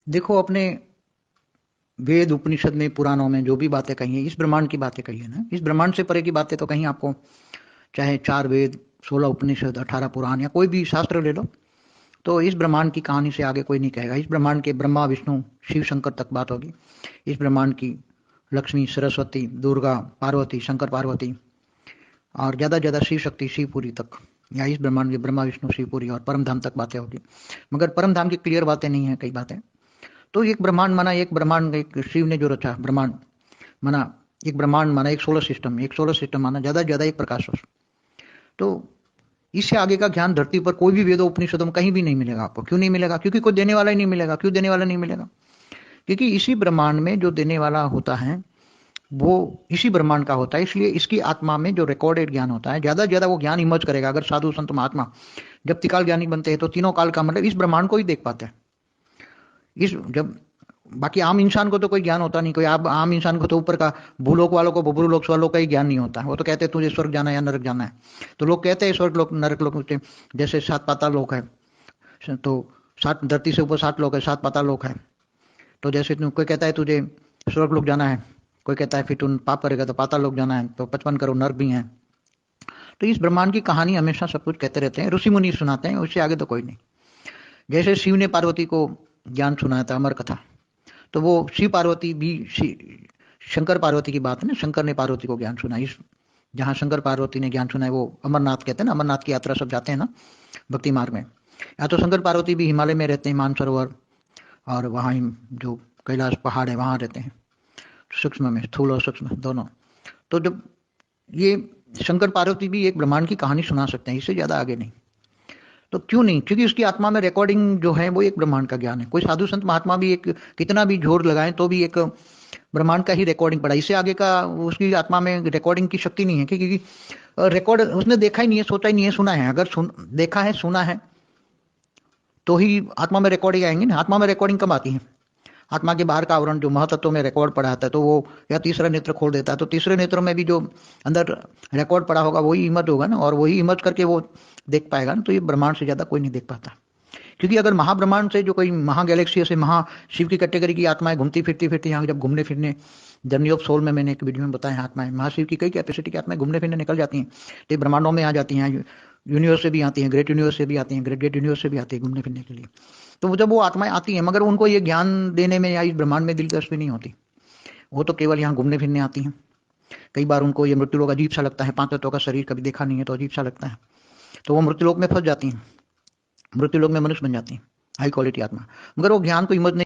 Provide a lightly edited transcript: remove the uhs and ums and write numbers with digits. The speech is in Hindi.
देखो, अपने वेद उपनिषद में, पुराणों में जो भी बातें कही है, इस ब्रह्मांड की बातें कही है ना, इस ब्रह्मांड से परे की बातें तो कहीं आपको, चाहे 4 वेद, 16 उपनिषद, 18 पुराण या कोई भी शास्त्र ले लो, तो इस ब्रह्मांड की कहानी से आगे कोई नहीं कहेगा। इस ब्रह्मांड के ब्रह्मा विष्णु शिव शंकर तक बात होगी। इस ब्रह्मांड की लक्ष्मी, सरस्वती, दुर्गा, पार्वती, शंकर पार्वती, और ज़्यादा से ज़्यादा शिव शक्ति, शिवपुरी तक, या इस ब्रह्मांड के ब्रह्मा विष्णु शिवपुरी और परम धाम तक बातें होगी। मगर परम धाम की क्लियर बातें नहीं है, कई बातें। तो एक ब्रह्मांड माना, एक ब्रह्मांड, एक शिव ने जो रचा ब्रह्मांड माना, एक ब्रह्मांड माना, एक सोलर सिस्टम, एक सोलर सिस्टम माना ज़्यादा से ज़्यादा एक प्रकाश वर्ष। तो इससे आगे का ज्ञान धरती पर कोई भी वेदों उपनिषदों में कहीं भी नहीं मिलेगा आपको। क्यों नहीं मिलेगा? क्योंकि कोई देने वाला ही नहीं मिलेगा। क्यों देने वाला नहीं मिलेगा? क्योंकि इसी ब्रह्मांड में जो देने वाला होता है वो इसी ब्रह्मांड का होता है। इसलिए इसकी आत्मा में जो रिकॉर्डेड ज्ञान होता है, ज्यादा से ज्यादा वो ज्ञान इमर्ज करेगा। अगर साधु संत महात्मा जब त्रिकाल ज्ञानी बनते हैं तो तीनों काल का मतलब इस ब्रह्मांड को ही देख पाते हैं। इस जब बाकी आम इंसान को तो कोई ज्ञान होता नहीं। कोई आम इंसान को तो ऊपर का भूलोक वालों को, भूलोक स्वलोक का ही ज्ञान नहीं होता। वो तो कहते हैं तुझे स्वर्ग जाना है या नरक जाना है। तो लोग कहते हैं स्वर्ग लोक नरक लोक, जैसे 7 पाताल लोक है। तो 7 धरती से ऊपर 7 लोक है, 7 पाताल लोक है। तो जैसे कोई कहता है तुझे स्वर्ग लोक जाना है, कोई कहता है फिर तुम पाप करेगा तो पाताल लोक जाना है, तो 55 करोड़ नर्क भी हैं। तो इस ब्रह्मांड की कहानी हमेशा सब कुछ कहते रहते हैं, ऋषि मुनि सुनाते हैं, उससे आगे तो कोई नहीं। जैसे शिव ने पार्वती को ज्ञान सुनाया था, अमर कथा, तो वो शिव पार्वती भी शंकर पार्वती की बात है ना। शंकर ने पार्वती को ज्ञान सुना। इस जहाँ शंकर पार्वती ने ज्ञान सुना है वो अमरनाथ कहते हैं ना। अमरनाथ की यात्रा सब जाते हैं ना भक्ति मार्ग में। या तो शंकर पार्वती भी हिमालय में रहते हैं, मानसरोवर, और वहाँ जो कैलाश पहाड़ है वहाँ रहते हैं, सूक्ष्म में, स्थूल और सूक्ष्म दोनों। तो जब ये शंकर पार्वती भी एक ब्रह्मांड की कहानी सुना सकते हैं, इससे ज्यादा आगे नहीं। तो क्यों नहीं? क्योंकि उसकी आत्मा में रिकॉर्डिंग जो है वो एक ब्रह्मांड का ज्ञान है। कोई साधु संत महात्मा भी एक कितना भी जोर लगाएं तो भी एक ब्रह्मांड का ही रिकॉर्डिंग पड़ा। इससे आगे का उसकी आत्मा में रिकॉर्डिंग की शक्ति नहीं है, क्योंकि रिकॉर्ड उसने देखा ही नहीं है, सोचा ही नहीं है, सुना है। अगर देखा है, सुना है, तो ही आत्मा में रिकॉर्डिंग आएंगी ना। आत्मा में रिकॉर्डिंग कब आती है? आत्मा के बाहर का आवरण जो महतत्व में रिकॉर्ड पड़ा आता है, तो वो या तीसरा नेत्र खोल देता है, तो तीसरे नेत्र में भी जो अंदर रिकॉर्ड पड़ा होगा वही इमर्ज होगा ना, और वही इमर्ज करके वो देख पाएगा ना। तो ये ब्रह्मांड से ज्यादा कोई नहीं देख पाता। क्योंकि अगर महाब्रह्मांड से जो कोई महा गैलेक्सी से महाशिव की कैटेगरी की आत्माएं घूमती फिरती फिरती यहाँ जब घूमने फिरने, जर्नी ऑफ सोल में मैंने एक वीडियो में बताया, आत्माएं महाशिव की कई कैपेसिटी की आत्माएं घूमने फिरने निकल जाती हैं, तो ब्रह्मांडों में आ जाती हैं। यूनिवर्स से भी आती हैं, ग्रेट यूनिवर्स से भी आती हैं, ग्रेट ग्रेट यूनिवर्स से भी आती है घूमने फिरने के लिए। तो जब वो आत्माएं आती हैं, मगर उनको ये ज्ञान देने में या इस ब्रह्मांड में दिलचस्पी नहीं होती। वो तो केवल यहाँ घूमने फिरने आती हैं। कई बार उनको ये मृत्युलोक अजीब सा लगता है, 5 तत्वों का शरीर कभी देखा नहीं है तो अजीब सा लगता है, तो वो मृत्युलोक में फंस जाती हैं, मृत्युलोक में मनुष्य बन जाती हैं, हाई क्वालिटी आत्मा। मगर वो ज्ञान को इमर्ज नहीं